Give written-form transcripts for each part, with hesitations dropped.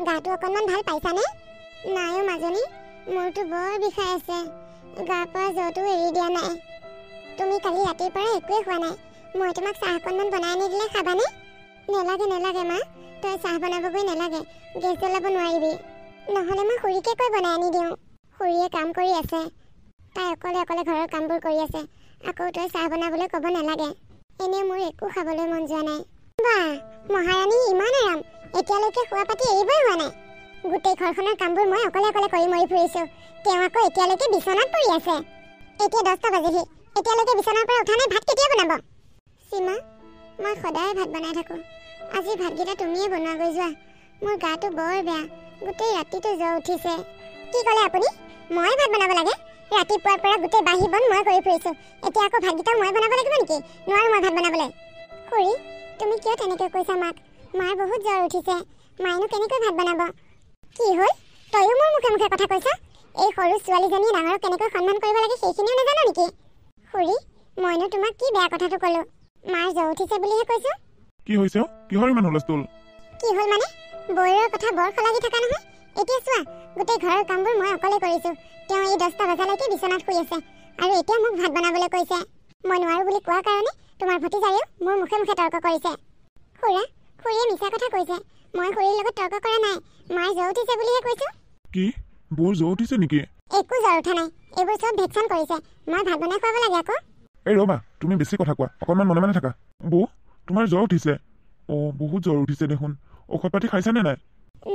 গাটো অকণমান ভাল পাইছানে? নাইও মাজনী, মোৰটো বৰ বিষাই আছে। গাৰ পৰা জ্বৰটো এৰি দিয়া নাই। তুমি কালি ৰাতিৰ পৰা একোৱে খোৱা নাই। মই তোমাক চাহ অকণমান বনাই আনি দিলে খাবানে? নেলাগে নেলাগে মা, তই চাহ বনাবগৈ নেলাগে। গেছ জ্বলাব নোৱাৰিবি। নহ'লে মই খুৰীকে কৈ বনাই আনি দিওঁ। খুৰীয়ে কাম কৰি আছে। তাই অকলে অকলে ঘৰৰ কামবোৰ কৰি আছে। আকৌ তই চাহ বনাবলৈ ক'ব নেলাগে। এনেও মোৰ একো খাবলৈ মন যোৱা নাই। বাহ, মহাৰাণী ইমান আৰাম। এতিয়ালৈকে খোৱা পাতি এৰিবই হোৱা নাই। গোটেই ঘৰখনৰ কামবোৰ মই অকলে অকলে কৰি মৰি ফুৰিছোঁ। তেওঁ আকৌ এতিয়ালৈকে বিচনাত পৰি আছে। এতিয়া 10টা বাজিহি। এতিয়ালৈকে বিচনাৰ পৰা উঠা নাই। ভাত কেতিয়া বনাব? সীমা, মই সদায় ভাত বনাই থাকোঁ। আজি ভাতকেইটা তুমিয়ে বনোৱা গৈ যোৱা। মোৰ গাটো বৰ বেয়া। গোটেই ৰাতিটো জ্বৰ উঠিছে। কি ক'লে আপুনি? মই ভাত বনাব লাগে? ৰাতিপুৱাৰ পৰা গোটেই বাঢ়ি বন মই কৰি ফুৰিছোঁ। এতিয়া আকৌ ভাতকেইটা মই বনাব লাগিব নেকি? নোৱাৰোঁ মই ভাত বনাবলৈ। খুৰী, তুমি কিয় তেনেকৈ কৈছা মাক? মাৰ বহুত জ্বৰ উঠিছে। মায়েনো কেনেকৈ ভাত বনাব? কি হ'ল? তইও মোৰ মুখে মুখে কথা কৈছা? এই সৰু ছোৱালীজনীয়ে ডাঙৰক কেনেকৈ সন্মান কৰিব লাগে সেইখিনিও নাজানো নেকি? খুৰী, মইনো তোমাক কি বেয়া কথাটো ক'লোঁ? মাৰ জ্বৰ উঠিছে বুলিহে কৈছোঁ। কি হৈছে? কিহৰ ইমান হুলস্থুল? কি হ'ল মানে? বৌৰৰ কথা বৰ খলাগি থকা নহয়। এতিয়া চোৱা, গোটেই ঘৰৰ কামবোৰ মই অকলে কৰিছোঁ। তেওঁ এই 10টা বজালৈকে বিচনাত শুই আছে আৰু এতিয়া মোক ভাত বনাবলৈ কৈছে। মই নোৱাৰোঁ বুলি কোৱাৰ কাৰণে তোমাৰ ভতিজায়েও মোৰ মুখে মুখে তৰ্ক কৰিছে। খুৰা, খুৰীয়ে মিছা কথা কৈছে। মই খুৰীৰ লগত তৰ্ক কৰা নাই। মাৰ জ্বৰ উঠিছে বুলিহে কৈছোঁ। কি? বৌৰ জ্বৰ উঠিছে নেকি? একো জ্বৰ উঠা নাই। এইবোৰ চব ভেকচন কৰিছে। মই ভাত বনাই খুৱাব লাগে আকৌ। এই ৰ'বা, তুমি বেছি কথা কোৱা। অকণমান মনে মনে থাকা। বৌ, তোমাৰ জ্বৰ উঠিছে? অঁ, বহুত জ্বৰ উঠিছে দেখোন। ঔষধ পাতি খাইছানে নাই?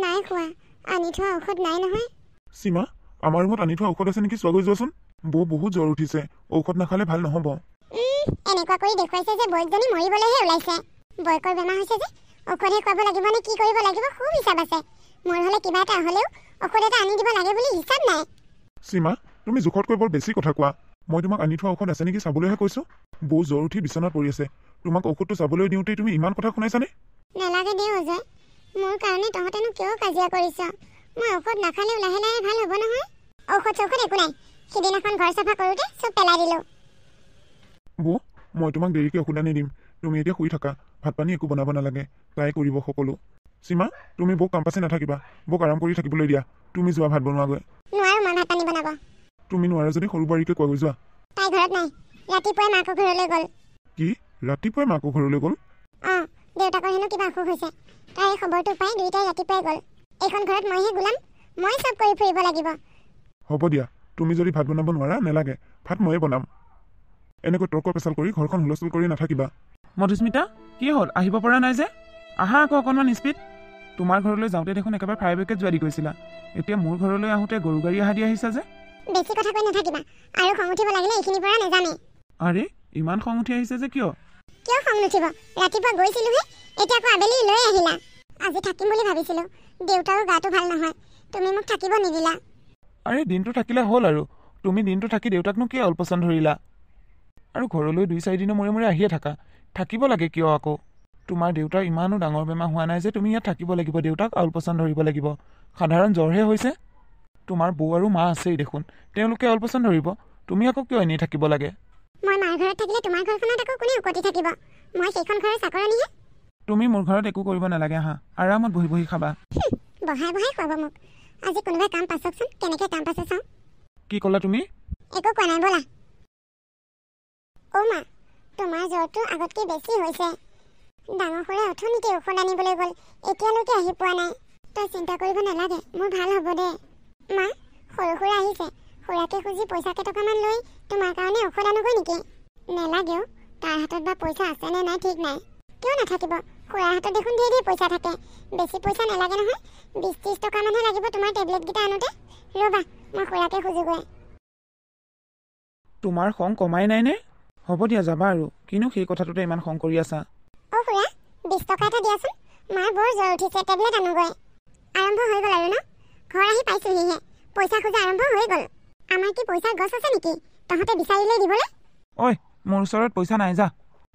নাই খোৱা। আনি থোৱা ঔষধ নাই নহয়। সীমা, আমাৰ ৰুমত আনি থোৱা ঔষধ আছে নেকি? চোৱা গৈ যোৱাচোন। বৌ বহুত জ্বৰ উঠিছে। ঔষধ নাখালে ভাল নহ'ব। এনেকুৱা কৰি দেখুৱাইছে যে বৈকজনী মৰিবলৈহে ওলাইছে। বৈকৰ বেমাৰ হৈছে যে ঔষধহে খুৱাব লাগিব নে কি কৰিব লাগিব খুব হিচাপ আছে। মোৰ হ'লে কিবা এটা হ'লেও ঔষধ এটা আনি দিব লাগে বুলি হিচাপ নাই। সীমা, তুমি জোখতকৈ বৰ বেছি কথা কোৱা। মই তোমাক আনি থোৱা ঔষধ আছে নেকি চাবলৈহে কৈছোঁ। বৌ জ্বৰ উঠি বিচনাত পৰি আছে। তোমাক ঔষধটো চাবলৈ দিওঁতেই তুমি ইমান কথা শুনাইছানে? নেলাগে দে অজয়। মোৰ কাৰণে তহঁতেনো কিয় কাজিয়া কৰিছ? মই ঔষধ নাখালেও লাহে লাহে ভাল হ'ব নহয়। ঔষধ চৌষধ একো নাই। সিদিনাখন ঘৰ চাফা কৰোঁতে চব পেলাই দিলোঁ। বৌ, মই তোমাক দেৰিকৈ ঔষধ আনি দিম। তুমি এতিয়া শুই থাকা। ভাত পানী একো বনাব নালাগে। তাই কৰিব সকলো। সীমা, তুমি বৌক কাম পাচি নাথাকিবা। বৌক আৰাম কৰি থাকিবলৈ দিয়া। তুমি যোৱা ভাত বনোৱাগৈ। নোৱাৰোঁ মই ভাত পানী বনাব। তুমি নোৱাৰা যদি সৰু বোৱাৰীকে কৈ যোৱা। তাই ঘৰত নাই। ৰাতিপুৱাই মাকৰ ঘৰলৈ গ'ল। কি? ৰাতিপুৱাই মাকৰ ঘৰলৈ গ'ল? অঁ, দেউতাকৰ হেনো কিবা অসুখ হৈছে। তাই খবৰটো পাই দুয়োটাই ৰাতিপুৱাই গ'ল। এইখন ঘৰত মইহে গোলাম। মই চব কৰি ফুৰিব লাগিব। হ'ব দিয়া। তুমি যদি ভাত বনাব নোৱাৰা নেলাগে। ভাত ময়ে বনাম। এনেকৈ তৰ্ক পেচাল কৰি ঘৰখন হুলস্থুল কৰি নাথাকিবা। মধুস্মিতা, কি হ'ল? আহিব পৰা নাই যে? আহা আকৌ অকণমান স্পীড। তোমাৰ ঘৰলৈ যাওঁতে দেখোন একেবাৰে ফ্ৰাই বেকেট যোৱা দি কৈছিলা। এতিয়া মোৰ ঘৰলৈ আহোঁতে গৰু গাড়ী আহা দি আহিছা যে? বেছি কথা কৈ নাথাকিবা। আৰু খং উঠিব লাগিলে এইখিনিৰ পৰা নেযামেই। আৰে, ইমান খং উঠি আহিছে যে কিয়? কিয় খং নুঠিব? ৰাতিপুৱা গৈছিলোহে, এতিয়া আকৌ আবেলি লৈ আহিলা। আজি থাকিম বুলি ভাবিছিলোঁ। দেউতাৰো গাটো ভাল নহয়। তুমি মোক থাকিব নিদিলা। আৰে, দিনটো থাকিলে হ'ল আৰু। তুমি দিনটো থাকি দেউতাকনো কিয় অলপচন ধৰিলা? আৰু ঘৰলৈ 2-4 দিনৰ মূৰে মূৰে আহিয়ে থাকা। থাকিব লাগে কিয় আকৌ? তোমাৰ দেউতাৰ ইমানো ডাঙৰ বেমাৰ হোৱা নাই যে তুমি ইয়াত থাকিব লাগিব। দেউতাক অলপচন ধৰিব লাগিব। সাধাৰণ জ্বৰহে হৈছে। তোমাৰ বৌ আৰু মা আছেই দেখোন। তেওঁলোকে অলপচন ধৰিব। তুমি আকৌ কিয় এনেই থাকিব লাগে? মই মাৰ ঘৰত থাকিলে তোমাৰ ঘৰখনত আকৌ কোনে উকতি থাকিব? মই সেইখন ঘৰৰ চাকৰানীহে। তুমি মোৰ ঘৰত একো কৰিব নালাগে। আহা, আৰামত বহি বহি খাবা। বহাই বহাই খুৱাব মোক। আজি কোনোবাই কাম পাছকচোন, কেনেকৈ কাম পাছে চাওঁ। কি ক'লা তুমি? একো কোৱা নাই, ব'লা। অ' মা, তোমাৰ জ্বৰটো আগতকৈ বেছি হৈছে। ডাঙৰ খুৰাই অথনিতে ঔষধ আনিবলৈ গ'ল। এতিয়ালৈকে আহি পোৱা নাই। তই চিন্তা কৰিব নালাগে, মোৰ ভাল হ'ব দে। মা, সৰু খুৰা আহিছে। খুৰাকে খুজি পইচা কেইটকামান লৈ তোমাৰ কাৰণে ঔষধ আনোগৈ নেকি? নেলাগেও। তাৰ হাতত বা পইচা আছে নে নাই ঠিক নাই। কিয় নাথাকিব? খুৰাৰ হাতত দেখোন ধেৰ পইচা থাকে। বেছি পইচা নালাগে নহয়। 20-30 টকামানহে লাগিব তোমাৰ টেবলেটকেইটা আনোতে। ৰ'বা, মই খুৰাকে খুজোগৈ। তোমাৰ খং কমাই নাইনে? হ'ব দিয়া, যাবা আৰু। কিনো সেই কথাটোতে ইমান খং কৰি আছা? অ' খুৰা, 20 টকা এটা দিয়াচোন। মাৰ বৰ জ্বৰ উঠিছে, টেবলেট আনোগৈ। আৰম্ভ হৈ গ'ল আৰু ন? ঘৰ আহি পাইছোহিহে। পইচা খোজা আৰম্ভ হৈ গ'ল। আমাৰ কি পইচাৰ গছ আছে নেকি তহঁতে বিচাৰিলেই দিবলৈ? ঐ, মোৰ ওচৰত পইচা নাই, যা।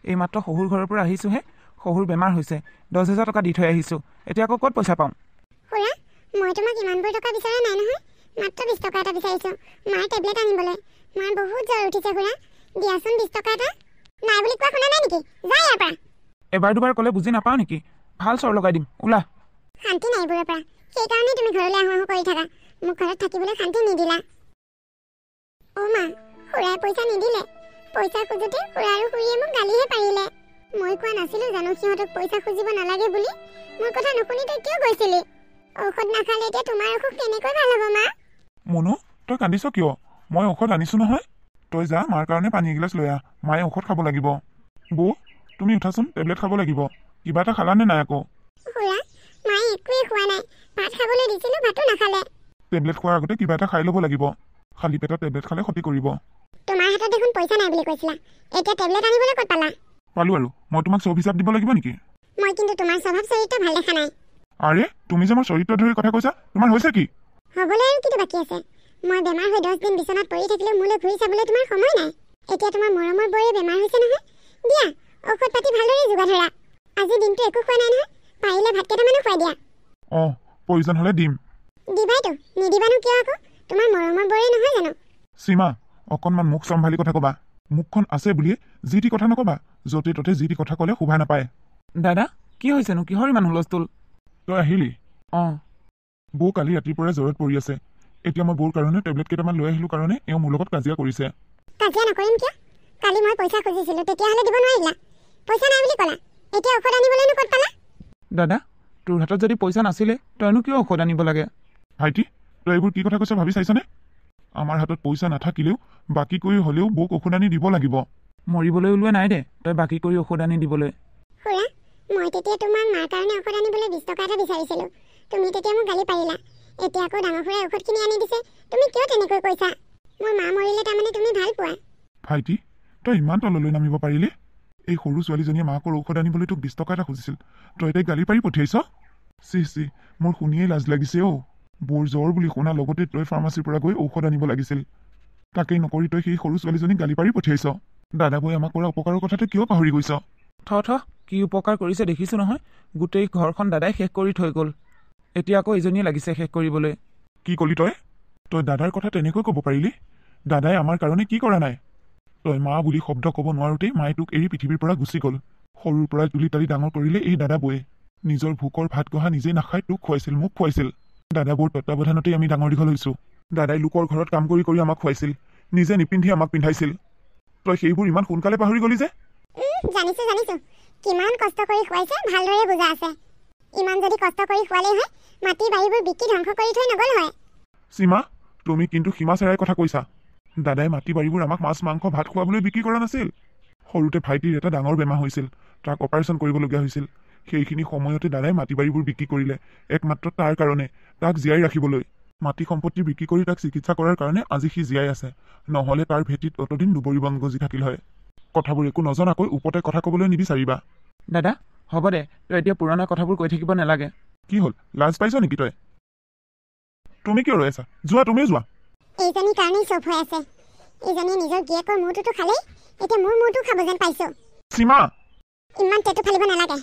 এইমাত্ৰ শহুৰ ঘৰৰ পৰা আহিছোঁহে। শহুৰ বেমাৰ হৈছে। 10,000 টকা দি থৈ আহিছোঁ। এতিয়া আকৌ ক'ত পইচা পাম? খুৰা, মই তোমাক ইমানবোৰ টকা বিচৰা নাই নহয়। মাত্ৰ 20 টকা এটা বিচাৰিছোঁ মাৰ টেবলেট আনিবলৈ। মাৰ বহুত জ্বৰ উঠিছে খুৰা। দিয়াচোন 20 টকা এটা। নাই বুলি কোৱা শুনা নাই নেকি? যা ইয়াৰ পৰা। এবাৰ দুবাৰ ক'লে বুজি নাপাওঁ নেকি? ভাল চৰ লগাই দিম, ওলা। শান্তি নাই এইবোৰৰ পৰা। সেইকাৰণে তুমি ঘৰলৈ আহোঁ আহোঁ কৰি থাকা। মোক ঘৰত থাকিবলৈ শান্তি নিদিলা। অ' মা, খুৰাই পইচা নিদিলে। পইচা খোজোতে খুৰা আৰু খুৰীয়ে মোক গালিহে পাৰিলে। মই কোৱা নাছিলো জানো সিহঁতক পইচা খুজিব নালাগে বুলি? মোৰ কথা নুশুনি তই কিয় গৈছিলি? ঔষধ নাখালে এতিয়া তোমাৰ অসুখ কেনেকৈ ভাল হ'ব মা? মনো, তই কান্দিছ কিয়? মই ঔষধ আনিছো নহয়। তই যা, মাৰ কাৰণে পানী এগিলাচ লৈ আহ। মায়ে ঔষধ খাব লাগিব। বৌ, তুমি উঠাচোন, টেবলেট খাব লাগিব। কিবা এটা খালানে নাই আকৌ? খুৰা, মায়ে একোৱেই খোৱা নাই। ভাত খাবলৈ দিছিলো, ভাতো নাখালে। টেবলেট খোৱাৰ আগতে কিবা এটা খাই ল'ব লাগিব। খালী পেটত টেবলেট খালে ক্ষতি কৰিব। তোমাৰ হাতত দেখোন পইচা নাই বুলি কৈছিলা। এতিয়া টেবলেট আনিবলৈ ক'ত পালা? পালো আৰু মই তোমাক চব হিচাপ দিব লাগিব নেকি? মই কিন্তু তোমাৰ স্বভাৱ চৰিত্ৰ ভাল দেখা নাই। আৰে, তুমি যে মোৰ চৰিত্ৰ ধৰি কথা কৈছা, তোমাৰ হৈছে কি? হ'বলৈ আৰু কিটো বাকী আছে? মই বেমাৰ হৈ 10 দিন বিচনাত পৰি থাকিলেও মোলৈ ঘূৰি চাবলৈ তোমাৰ সময় নাই। এতিয়া তোমাৰ মৰমৰ বৰে বেমাৰ হৈছে নহয়। দিয়া, ঔষধ পাতি ভালদৰে যোগাৰ ধৰা। আজি দিনটো একো খোৱা নাই নহয়। পাৰিলে ভাত কেইটামানো খুৱাই দিয়া। অঁ, প্ৰয়োজন হ'লে দিম। দিবাইতো, নিদিবানো কিয় আকৌ? তোমাৰ মৰমৰ বৰে নহয় জানো? সীমা, অকণমান মুখ চম্ভালি কথা ক'বা। মুখখন আছে বুলিয়ে যি টি কথা নক'বা। য'তে ত'তে যি টি কথা ক'লে শোভা নাপায়। দাদা, কি হৈছেনো? কিহৰ ইমান হুলস্থুল? তই আহিলি? অঁ। বৌ কালি ৰাতিৰ পৰাই জ্বৰত পৰি আছে। এতিয়া মই বৌৰ কাৰণে টেবলেট কেইটামান লৈ আহিলোঁ কাৰণে এওঁ মোৰ লগত কাজিয়া কৰিছে। কাজিয়া নকৰিম কিয়? কালি মই পইচা খুজিছিলোঁ, তেতিয়াহ'লে দিব নোৱাৰিলা। পইচা নাই বুলি ক'লা। এতিয়া ঔষধ আনিবলৈনো ক'ত পালা? দাদা, তোৰ হাতত যদি পইচা নাছিলে তইনো কিয় ঔষধ আনিব লাগে? ভাইটি, তই এইবোৰ কি কথা কৈছ ভাবি চাইছনে? আমাৰ হাতত পইচা নাথাকিলেও বাকী কৰি হ'লেও বৌক ঔষধ আনি দিব লাগিব। মৰিবলৈ ওলোৱা নাই দে তই বাকী কৰি ঔষধ আনি দিবলৈ। খুৰা, মই তেতিয়া তোমাক মাৰ কাৰণে ঔষধ আনিবলৈ 20 টকা এটা বিচাৰিছিলোঁ। তুমি তেতিয়া মোক গালি পাৰিলা। এতিয়া আকৌ ডাঙৰ খুৰাই ঔষধখিনি আনি দিছে। তুমি কিয় তেনেকৈ কৈছা? মোৰ মা মৰিলে তাৰমানে তুমি ভাল পোৱা? ভাইটি, তই ইমান তললৈ নামিব পাৰিলি? এই সৰু ছোৱালীজনীয়ে মাকৰ ঔষধ আনিবলৈ তোক 20 টকা এটা খুজিছিল। তই তাইক গালি পাৰি পঠিয়াইছ? চি, মোৰ শুনিয়েই লাজ লাগিছে অ'। বৌৰ জ্বৰ বুলি শুনা লগতে তই ফাৰ্মাচীৰ পৰা গৈ ঔষধ আনিব লাগিছিল। তাকেই নকৰি তই সেই সৰু ছোৱালীজনীক গালি পাৰি পঠিয়াইছ। দাদাবৌয়ে আমাক কৰা উপকাৰৰ কথাটো কিয় পাহৰি গৈছ? কি উপকাৰ কৰিছে দেখিছো নহয়। গোটেই ঘৰখন দাদাই শেষ কৰি থৈ গ'ল। এতিয়া আকৌ ইজনীয়ে লাগিছে শেষ কৰিবলৈ। কি কলি তই? তই দাদাৰ কথা তেনেকৈ ক'ব পাৰিলি? দাদাই আমাৰ কাৰণে কি কৰা নাই? তই মা বুলি শব্দ ক'ব নোৱাৰোতেই মায়ে তোক এৰি পৃথিৱীৰ পৰা গুচি গ'ল। সৰুৰ পৰাই তুলি তালি ডাঙৰ কৰিলে এই দাদাবৌয়ে। নিজৰ ভোকৰ ভাত গঢ়া নিজে নাখাই তোক খুৱাইছিল, মোক খুৱাইছিল। দাদাবৌৰ তত্বাৱধানতেই আমি ডাঙৰ দীঘল হৈছো। দাদাই লোকৰ ঘৰত কাম কৰি কৰি আমাক খুৱাইছিল, নিজে নিপিন্ধি আমাক পিন্ধাইছিল। তই সেইবোৰ ইমান সোনকালে পাহৰি গলি যে? জানিছো। কিমান কষ্ট কৰি খুৱাইছে ভালদৰে বুজা আছে। ইমান যদি কষ্ট কৰি খুৱালেই হয়, মাটি বাৰীবোৰ বিকি ধ্বংস কৰি থৈ নগ'ল হয়। সীমা, তুমি কিন্তু সীমা চেৰাই কথা কৈছা। দাদাই মাটি বাৰীবোৰ আমাক মাছ মাংস ভাত খুৱাবলৈ বিক্ৰী কৰা নাছিল। সৰুতে ভাইটিৰ এটা ডাঙৰ বেমাৰ হৈছিল, তাক অপাৰেশ্যন কৰিবলগীয়া হৈছিল। সেইখিনি সময়তে দাদাই মাটি বাৰীবোৰ বিক্ৰী কৰিলে, একমাত্ৰ তাৰ কাৰণে, তাক জীয়াই ৰাখিবলৈ। মাটি সম্পত্তি বিক্ৰী কৰি তাক চিকিৎসা কৰাৰ কাৰণে আজি সি জীয়াই আছে। নহ'লে তাৰ ভেটিত অতদিন দুবৰি বন গজি থাকিল হয়। কথাবোৰ একো নজনাকৈ ওপৰতে কথা ক'বলৈ নিবিচাৰিবা। দাদা, হ'ব দে, তই এতিয়া পুৰণা কথাবোৰ কৈ থাকিব নালাগে। কি হ'ল, লাজ পাইছ নেকি তই? তুমি কিয় ৰৈ আছা? যোৱা, তুমিও যোৱা। এইজনীৰ কাৰণেই চব হৈ আছে। এইজনীয়ে নিজৰ গিয়েকৰ মূৰটোতো খালেই, এতিয়া মোৰ মূৰটো খাব যেন পাইছো। সীমা! ইমান টেটু ফালিব নালাগে।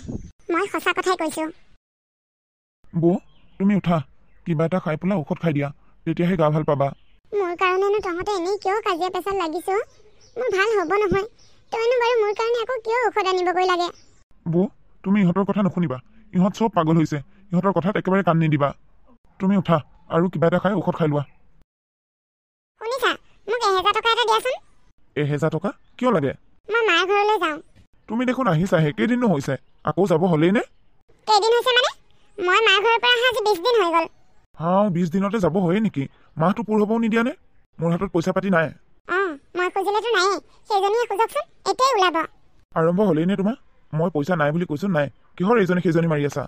মই সঁচা কথাই কৈছো। বৌ, তুমি উঠা। কিবা এটা খাই পেলাই ঔষধ খাই দিয়া, তেতিয়াহে গা ভাল পাবা। মোৰ কাৰণেনো তহঁতে এনেই কিয় কাজিয়া পেচাল লাগিছ? মোৰ ভাল হ'ব নহয়। তইনো বাৰু মোৰ কাৰণে আকৌ কিয় ঔষধ আনিবগৈ লাগে? বৌ, তুমি ইহঁতৰ কথা নুশুনিবা। ইহঁত চব পাগল হৈছে। ইহঁতৰ কথাত একেবাৰে কাণ নিদিবা। তুমি উঠা আৰু কিবা এটা খাই ঔষধ খাই লোৱা। শুনিছা, মোক 1000 টকা এটা দিয়াচোন। 1000 টকা কিয় লাগে? মই মাৰ ঘৰলৈ যাওঁ। তুমি দেখোন আহিছাহে, কেইদিনো হৈছে? আকৌ যাব হ'লেই নে? কেইদিন হৈছে মানে? মই মাৰ ঘৰৰ পৰা অহা আজি 20 দিন হৈ গ'ল। 20 দিনতে যাব হয়েই নেকি? মাহটো পূৰ হ'বও নিদিয়া নে? মোৰ হাতত পইচা পাতি নাই। মই খুজিলেতো নায়েই। সেইজনীয়ে খোজকচোন, এতিয়াই ওলাব। আৰম্ভ হ'লেই নে তোমাৰ? মই পইচা নাই বুলি কৈছো নাই। কিহৰ এইজনী সেইজনী মাৰি আছা?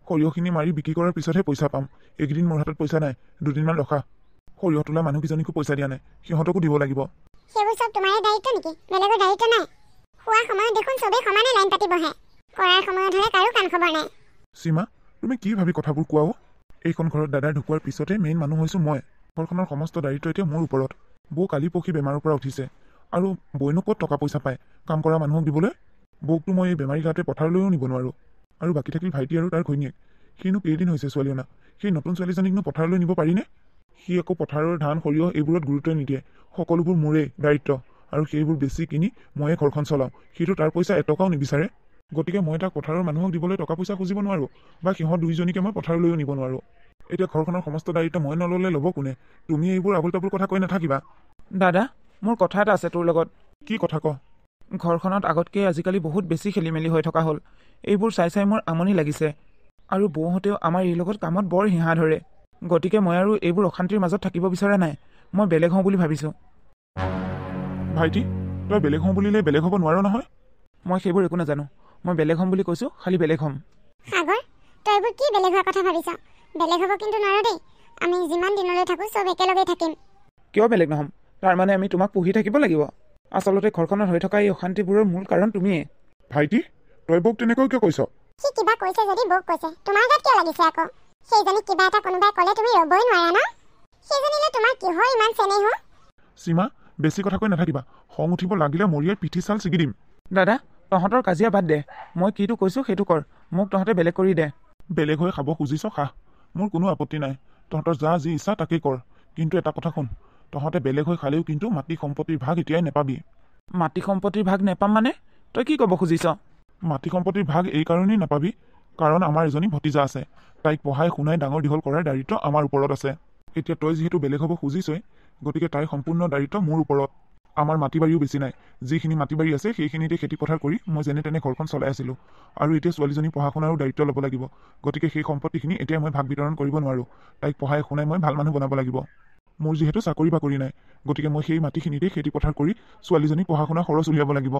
সৰিয়হখিনি মাৰি বিক্ৰী কৰাৰ পিছতহে পইচা পাম। এইকেইদিন মোৰ হাতত পইচা নাই, 2 দিনমান ৰখা। সৰিয়হ তোলা মানুহকেইজনীকো পইচা দিয়া নাই, সিহঁতকো দিব লাগিব। সেইবোৰ চব তোমাৰে দায়িত্ব নেকি? বেলেগৰ দায়িত্ব নাই? খোৱাৰ সময়ত দেখোন চবেই সমানে লাইন পাতি বহে। কৰাৰ সময়ত হ'লে কাৰো কাণ খবৰ নাই। সীমা, তুমি কি ভাবি কথাবোৰ কোৱাও? এইখন ঘৰত দাদাৰ ঢুকোৱাৰ পিছতে মেইন মানুহ হৈছো মই। ঘৰখনৰ সমস্ত দায়িত্ব এতিয়া মোৰ ওপৰত। বৌ কালি পৰহি বেমাৰৰ পৰা উঠিছে, আৰু বৌনো ক'ত টকা পইচা পায় কাম কৰা মানুহক দিবলৈ? বৌকতো মই এই বেমাৰী গাতে পথাৰলৈও নিব নোৱাৰোঁ। আৰু বাকী থাকিল ভাইটি আৰু তাৰ ঘৈণীয়েক। সিনো কেইদিন হৈছে ছোৱালী অনা? সেই নতুন ছোৱালীজনীকনো পথাৰলৈ নিব পাৰিনে? সি আকৌ পথাৰৰ ধান সৰিয়হ এইবোৰত গুৰুত্ব নিদিয়ে। সকলোবোৰ মোৰেই দায়িত্ব, আৰু সেইবোৰ বেছি কিনি ময়ে ঘৰখন চলাওঁ। সিটো তাৰ পইচা এটকাও নিবিচাৰে। গতিকে মই তাক পথাৰৰ মানুহক দিবলৈ টকা পইচা খুজিব নোৱাৰোঁ, বা সিহঁত দুইজনীকে মই পথাৰলৈও নিব নোৱাৰোঁ। এতিয়া ঘৰখনৰ সমস্ত দায়িত্ব মই নল'লে ল'ব কোনে? তুমি এইবোৰ আবুল তাবুল কথা কৈ নাথাকিবা। দাদা মোৰ কথা এটা আছে তোৰ লগত। কি কথা ক? ঘৰখনত আগতকৈ আজিকালি বহুত বেছি খেলি মেলি হৈ থকা হ'ল। এইবোৰ চাই চাই মোৰ আমনি লাগিছে। আৰু বৌহঁতেও আমাৰ এই লগত কামত বৰ হিঁহা ধৰে। গতিকে মই আৰু এইবোৰ অশান্তিৰ মাজত থাকিব বিচৰা নাই। মই বেলেগ হওঁ বুলি ভাবিছোঁ। ভাইটি, তই বেলেগ হওঁ বুলিলে বেলেগ হ'ব নোৱাৰ নহয়। মই সেইবোৰ একো নাজানো। মই বেলেগ হ'ম বুলি কৈছোঁ, খালি বেলেগ হ'ম। সাগৰ, তই এইবোৰ কি বেলেগ হোৱাৰ কথা ভাবিছ? বেলেগ হ'ব কিন্তু নোৱাৰ দেই। আমি যিমান দিনলৈ থাকোঁ চব একেলগেই থাকিম। কিয় বেলেগ নহ'ম? তাৰমানে আমি তোমাক পুহি থাকিব লাগিব? আচলতে ঘৰখনত হৈ থকা এই অশান্তিবোৰৰ মূল কাৰণ তুমিয়ে। ভাইটি, তই বৌক তেনেকৈ কিয় কৈছ? সি কিবা কৈছে যদি বৌক কৈছে, তোমাৰ গাত কিয় লাগিছে আকৌ? সেইজনীক কিবা এটা কোনোবাই ক'লে তুমি ৰ'বই নোৱাৰা ন? সেইজনীলে তোমাৰ কিহৰ ইমান চেনেহ? সীমা, বেছি কথা কৈ নাথাকিবা। খং উঠিব লাগিলে মৰিয়াই পিঠি চাল ছিগি দিম। দাদা তহঁতৰ কাজিয়া বাদ দে। মই কিটো কৈছোঁ সেইটো কৰ। মোক তহঁতে বেলেগ কৰি দে। বেলেগ হৈ খাব খুজিছ খা, মোৰ কোনো আপত্তি নাই। তহঁতৰ যা যি ইচ্ছা তাকেই কৰ। কিন্তু এটা কথা শুন, তহঁতে বেলেগ হৈ খালেও কিন্তু মাটি সম্পত্তিৰ ভাগ এতিয়াই নেপাবি। মাটি সম্পত্তিৰ ভাগ নেপাম মানে? তই কি ক'ব খুজিছ? মাটি সম্পত্তিৰ ভাগ এই কাৰণেই নাপাবি কাৰণ আমাৰ এজনী ভতিজা আছে। তাইক পঢ়াই শুনাই ডাঙৰ দীঘল কৰাৰ দায়িত্ব আমাৰ ওপৰত আছে। এতিয়া তই যিহেতু বেলেগ হ'ব খুজিছই, গতিকে তাইৰ সম্পূৰ্ণ দায়িত্ব মোৰ ওপৰত। আমাৰ মাটি বাৰীও বেছি নাই। যিখিনি মাটি বাৰী আছে সেইখিনিতে খেতি পথাৰ কৰি মই যেনে তেনে ঘৰখন চলাই আছিলোঁ। আৰু এতিয়া ছোৱালীজনী পঢ়া শুনাৰো দায়িত্ব ল'ব লাগিব। গতিকে সেই সম্পত্তিখিনি এতিয়া মই ভাগ বিতৰণ কৰিব নোৱাৰোঁ। তাইক পঢ়াই শুনাই মই ভাল মানুহ বনাব লাগিব। মোৰ যিহেতু চাকৰি বাকৰি নাই, গতিকে মই সেই মাটিখিনিতে খেতি পথাৰ কৰি ছোৱালীজনী পঢ়া শুনা খৰচ উলিয়াব লাগিব।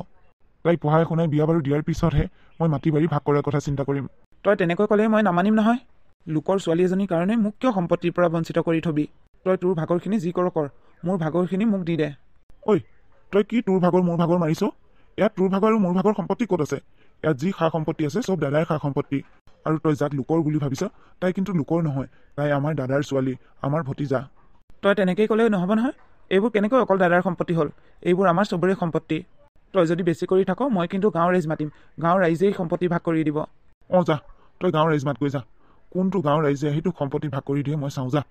তাইক পঢ়াই শুনাই বিয়া বাৰু দিয়াৰ পিছতহে মই মাটি বাৰী ভাগ কৰাৰ কথা চিন্তা কৰিম। তই তেনেকৈ ক'লে মই নামানিম নহয়। লোকৰ ছোৱালী এজনীৰ কাৰণে মোক কিয় সম্পত্তিৰ পৰা বঞ্চিত কৰি থবি? তই তোৰ ভাগৰখিনি যি কৰ কৰ, মোৰ ভাগৰখিনি মোক দি দে। ঐ, তই কি তোৰ ভাগৰ মোৰ ভাগৰ মাৰিছ? ইয়াত তোৰ ভাগৰ আৰু মোৰ ভাগৰ সম্পত্তি ক'ত আছে? ইয়াত যি সা সম্পত্তি আছে চব দাদাৰ সা সম্পত্তি। আৰু তই যাক লোকৰ বুলি ভাবিছ, তাই কিন্তু লোকৰ নহয়। তাই আমাৰ দাদাৰ ছোৱালী, আমাৰ ভতিজা। তই তেনেকেই ক'লেও নহ'ব নহয়। এইবোৰ কেনেকৈ অকল দাদাৰ সম্পত্তি হ'ল? এইবোৰ আমাৰ চবৰে সম্পত্তি। তই যদি বেছি কৰি থাক মই কিন্তু গাঁৱৰ ৰাইজ মাতিম। গাঁৱৰ ৰাইজেই সম্পত্তি ভাগ কৰি দিব। অঁ যা, তই গাঁৱৰ ৰাইজ মাত গৈ যা। কোনটো গাঁৱৰ ৰাইজে সেইটো সম্পত্তি ভাগ কৰি দিয়ে মই চাওঁ যা।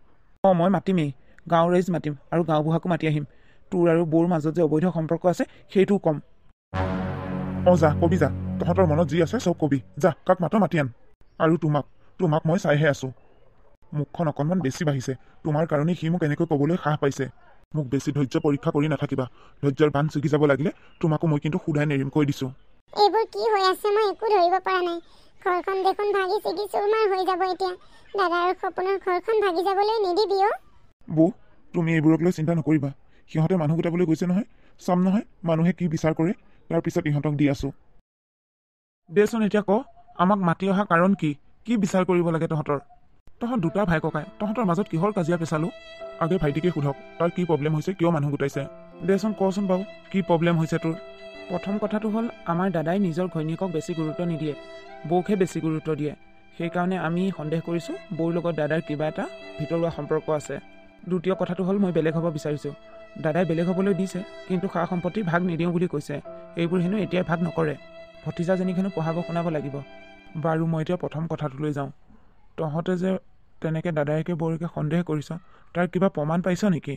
অঁ মই মাতিমেই। গাঁৱৰ ৰাইজ মাতিম আৰু গাঁওবুঢ়াকো মাতি আহিম। তোৰ আৰু বৌৰ মাজত যে অবৈধ সম্পৰ্ক আছে সেইটোও ক'ম। অঁ যা, কবি যা। তহঁতৰ মনত যি আছে চব কবি। যা, কাক মাত মাতি আন। আৰু তোমাক মই চাইহে আছোঁ। মুখখন অকণমান বেছি বাঢ়িছে। তোমাৰ কাৰণেই সি মোক এনেকৈ ক'বলৈ সাহ পাইছে। মোক বেছি ধৈৰ্য পৰীক্ষা কৰি নাথাকিবা। ধৈৰ্যৰ বান্ধ ছিগি যাব লাগিলে তোমাকো মই কিন্তু শুধাই নেৰিম, কৈ দিছোঁ। এইবোৰ কি হৈ আছে মই একো ধৰিব পৰা নাই। ঘৰখন দেখোন ভাগি ছিগি চুৰমাৰ হৈ যাব এতিয়া। দাদাৰ সপোনৰ ঘৰখন ভাগি যাবলৈ নিদিবি অ'। বৌ, তুমি এইবোৰক লৈ চিন্তা নকৰিবা। সিহঁতে মানুহ গোটাবলৈ গৈছে নহয়। চাম নহয় মানুহে কি বিচাৰ কৰে, তাৰপিছত ইহঁতক দি আছোঁ। দেচোন এতিয়া ক, আমাক মাতি অহা কাৰণ কি? কি বিচাৰ কৰিব লাগে তহঁতৰ? তহঁত দুটা ভাই ককাই, তহঁতৰ মাজত কিহৰ কাজিয়া পেচালো? আগে ভাইটিকে সোধক, তাৰ কি প্ৰব্লেম হৈছে, কিয় মানুহ গোটাইছে। দেচোন কচোন বাৰু, কি প্ৰব্লেম হৈছে তোৰ? প্ৰথম কথাটো হ'ল আমাৰ দাদাই নিজৰ ঘৈণীয়েকক বেছি গুৰুত্ব নিদিয়ে, বৌকহে বেছি গুৰুত্ব দিয়ে। সেইকাৰণে আমি সন্দেহ কৰিছোঁ বৌৰ লগত দাদাৰ কিবা এটা ভিতৰুৱা সম্পৰ্ক আছে। দ্বিতীয় কথাটো হ'ল মই বেলেগ হ'ব বিচাৰিছোঁ। দাদাই বেলেগ হ'বলৈ দিছে, কিন্তু সা সম্পত্তি ভাগ নিদিওঁ বুলি কৈছে। এইবোৰ হেনো এতিয়াই ভাগ নকৰে। ভতিজাজনীক হেনো পঢ়াব শুনাব লাগিব। বাৰু মই এতিয়া প্ৰথম কথাটোলৈ যাওঁ। তহঁতে যে তেনেকৈ দাদাইকে বৌকে সন্দেহ কৰিছ, তাৰ কিবা প্ৰমাণ পাইছ নেকি?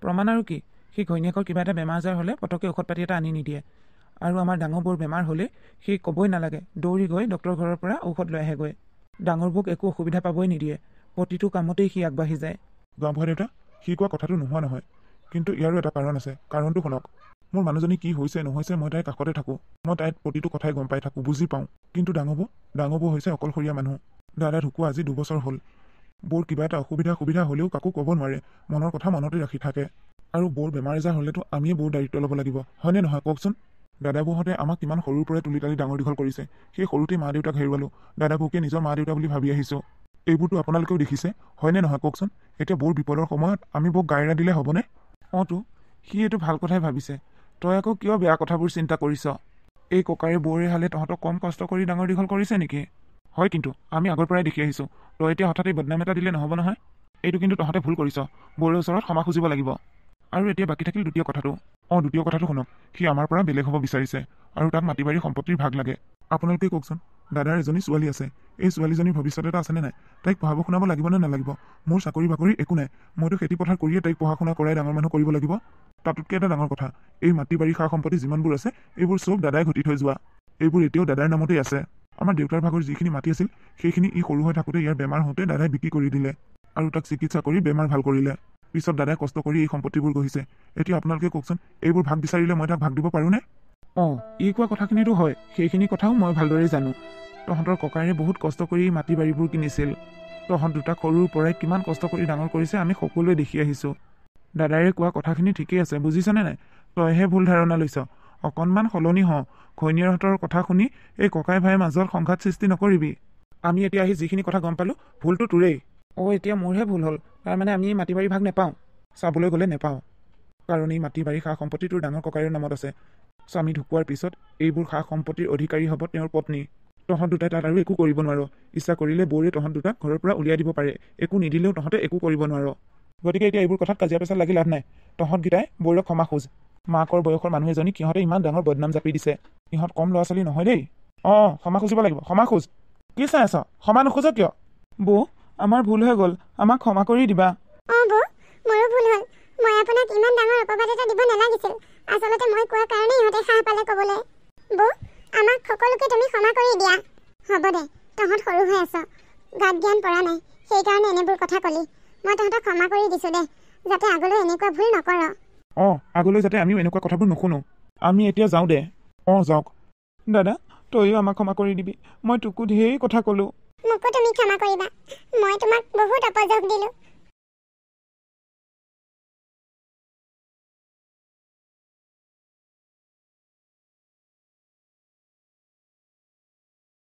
প্ৰমাণ আৰু কি? সি ঘৈণীয়েকৰ কিবা এটা বেমাৰ আজাৰ হ'লে পটককৈ ঔষধ পাতি এটা আনি নিদিয়ে। আৰু আমাৰ ডাঙৰ বৌৰ বেমাৰ হ'লে সি ক'বই নালাগে, দৌৰি গৈ ডক্টৰৰ ঘৰৰ পৰা ঔষধ লৈ আহেগৈ। ডাঙৰ বৌক একো অসুবিধা পাবই নিদিয়ে। প্ৰতিটো কামতেই সি আগবাঢ়ি যায়। গাঁওবুঢ়া দেউতা, সি কোৱা কথাটো নোহোৱা নহয়, কিন্তু ইয়াৰো এটা কাৰণ আছে। কাৰণটো শুনক। মোৰ মানুহজনী কি হৈছে নহৈছে মই তাইৰ কাষতে থাকোঁ। মই তাইৰ প্ৰতিটো কথাই গম পাই থাকোঁ, বুজি পাওঁ। কিন্তু ডাঙৰ বৌ হৈছে অকলশৰীয়া মানুহ। দাদা ঢুকুৱা আজি 2 বছৰ হ'ল। বৌৰ কিবা এটা অসুবিধা হ'লেও কাকো ক'ব নোৱাৰে, মনৰ কথা মনতে ৰাখি থাকে। আৰু বৌৰ বেমাৰ আজাৰ হ'লেতো আমিয়ে বৌৰ দায়িত্ব ল'ব লাগিব, হয়নে নহয় কওকচোন? দাদা বৌহঁতে আমাক কিমান সৰুৰ পৰাই তুলি তালি ডাঙৰ দীঘল কৰিছে। সেই সৰুতেই মা দেউতাক হেৰুৱালোঁ। দাদা বৌকে নিজৰ মা দেউতা বুলি ভাবি আহিছোঁ। এইবোৰতো আপোনালোকেও দেখিছে, হয়নে নহয় কওকচোন? এতিয়া বৌৰ বিপদৰ সময়ত আমি বৌক গাইৰা দিলে হ'বনে? তো সি এইটো ভাল কথাই ভাবিছে। তই আকৌ কিয় বেয়া কথাবোৰ চিন্তা কৰিছ? এই ককাৰে বৌৰে হালে তহঁতক কম কষ্ট কৰি ডাঙৰ দীঘল কৰিছে নেকি? হয়, কিন্তু আমি আগৰ পৰাই দেখি আহিছোঁ। তই এতিয়া হঠাৎ এই বদনাম এটা দিলে নহ'ব নহয়। এইটো কিন্তু তহঁতে ভুল কৰিছ। বৌৰে ওচৰত ক্ষমা খুজিব লাগিব। আৰু এতিয়া বাকী থাকিল দ্বিতীয় কথাটো। দ্বিতীয় কথাটো শুনক। সি আমাৰ পৰা বেলেগ হ'ব বিচাৰিছে আৰু তাক মাটি বাৰী সম্পত্তিৰ ভাগ লাগে। আপোনালোকে কওকচোন, দাদাৰ এজনী ছোৱালী আছে। এই ছোৱালীজনীৰ ভৱিষ্যত এটা আছেনে নাই? তাইক পঢ়াব শুনাব লাগিবনে নালাগিব? মোৰ চাকৰি বাকৰি একো নাই। মইতো খেতি পথাৰ কৰিয়ে তাইক পঢ়া শুনা কৰাই ডাঙৰ মানুহ কৰিব লাগিব। তাতোতকৈ এটা ডাঙৰ কথা, এই মাটি বাৰী সা সম্পত্তি যিমানবোৰ আছে এইবোৰ চব দাদাই ঘটি থৈ যোৱা। এইবোৰ এতিয়াও দাদাৰ নামতেই আছে। আমাৰ দেউতাৰ ভাগৰ যিখিনি মাটি আছিল সেইখিনি ই সৰু হৈ থাকোঁতে ইয়াৰ বেমাৰ হওঁতে দাদাই বিক্ৰী কৰি দিলে আৰু তাক চিকিৎসা কৰি বেমাৰ ভাল কৰিলে। পিছত দাদাই কষ্ট কৰি এই সম্পত্তিবোৰ গঢ়িছে। এতিয়া আপোনালোকে কওকচোন, এইবোৰ ভাগ বিচাৰিলে মই তাক ভাগ দিব পাৰোঁনে? অঁ, ই কোৱা কথাখিনিতো হয়, সেইখিনি কথাও মই ভালদৰে জানো। তহঁতৰ ককাইৰে বহুত কষ্ট কৰি এই মাটি বাৰীবোৰ কিনিছিল। তহঁত দুটাক সৰুৰ পৰাই কিমান কষ্ট কৰি ডাঙৰ কৰিছে আমি সকলোৱে দেখি আহিছোঁ। দাদাৰে কোৱা কথাখিনি ঠিকেই আছে, বুজিছনে নাই? তইহে ভুল ধাৰণা লৈছ। অকণমান সলনি হ। ঘৈণীয়েৰহঁতৰ কথা শুনি এই ককাই ভাইৰ মাজত সংঘাত সৃষ্টি নকৰিবি। আমি এতিয়া আহি যিখিনি কথা গম পালোঁ, ভুলটো তোৰেই। অঁ, এতিয়া মোৰহে ভুল হ'ল। তাৰমানে আমি এই মাটি বাৰী ভাগ নেপাওঁ? চাবলৈ গ'লে নেপাওঁ, কাৰণ এই মাটি বাৰী সা সম্পত্তি তোৰ ডাঙৰ ককাইৰ নামত আছে। স্বামী ঢুকোৱাৰ পিছত এইবোৰ সা সম্পত্তিৰ অধিকাৰী হ'ব তেওঁৰ পত্নী। তহঁত দুটাই তাত আৰু একো কৰিব নোৱাৰ। ইচ্ছা কৰিলে বৌৰে তহঁত দুটাক ঘৰৰ পৰা উলিয়াই দিব পাৰে, একো নিদিলেও তহঁতে একো কৰিব নোৱাৰ। গতিকে এতিয়া এইবোৰ কথাত কাজিয়া পেচাল লাগি লাভ নাই। তহঁতকেইটাই বৌৰক ক্ষমা খোজ। মাকৰ বয়সৰ মানুহ এজনীক সিহঁতে ইমান ডাঙৰ বদনাম জাপি দিছে। ইহঁত কম ল'ৰা ছোৱালী নহয় দেই। অঁ, ক্ষমা খুজিব লাগিব, ক্ষমা খোজ। কি চাই আছ? ক্ষমা নোখোজ কিয়? বৌ, আমাৰ ভুল হৈ গ'ল, আমাক ক্ষমা কৰি দিবা। অঁ বৌ, মোৰো ভুল হ'ল। মই আপোনাক ইমান ডাঙৰ অপবাদ এটা দিব নালাগিছিল। আচলতে মই কোৱাৰ কাৰণেই ইহঁতে সাহ পালে ক'বলৈ। বৌ, আমাক সকলোকে তুমি ক্ষমা কৰি দিয়া। হ'ব দে, তহঁত সৰু হৈ আছ, গাত জ্ঞান পৰা নাই, সেইকাৰণে এনেবোৰ কথা ক'লি। মই তহঁতক ক্ষমা কৰি দিছোঁ দে, যাতে আগলৈ এনেকুৱা ভুল নকৰ। অঁ, আগলৈ যাতে আমিও এনেকুৱা কথাবোৰ নুশুনো। আমি এতিয়া যাওঁ দে। অঁ, যাওক। দাদা, তইও আমাক ক্ষমা কৰি দিবি। মই তোকো ঢেৰ কথা ক'লোঁ। মোকো তুমি ক্ষমা কৰিবা। মই তোমাক বহুত অপযোগ দিলোঁ।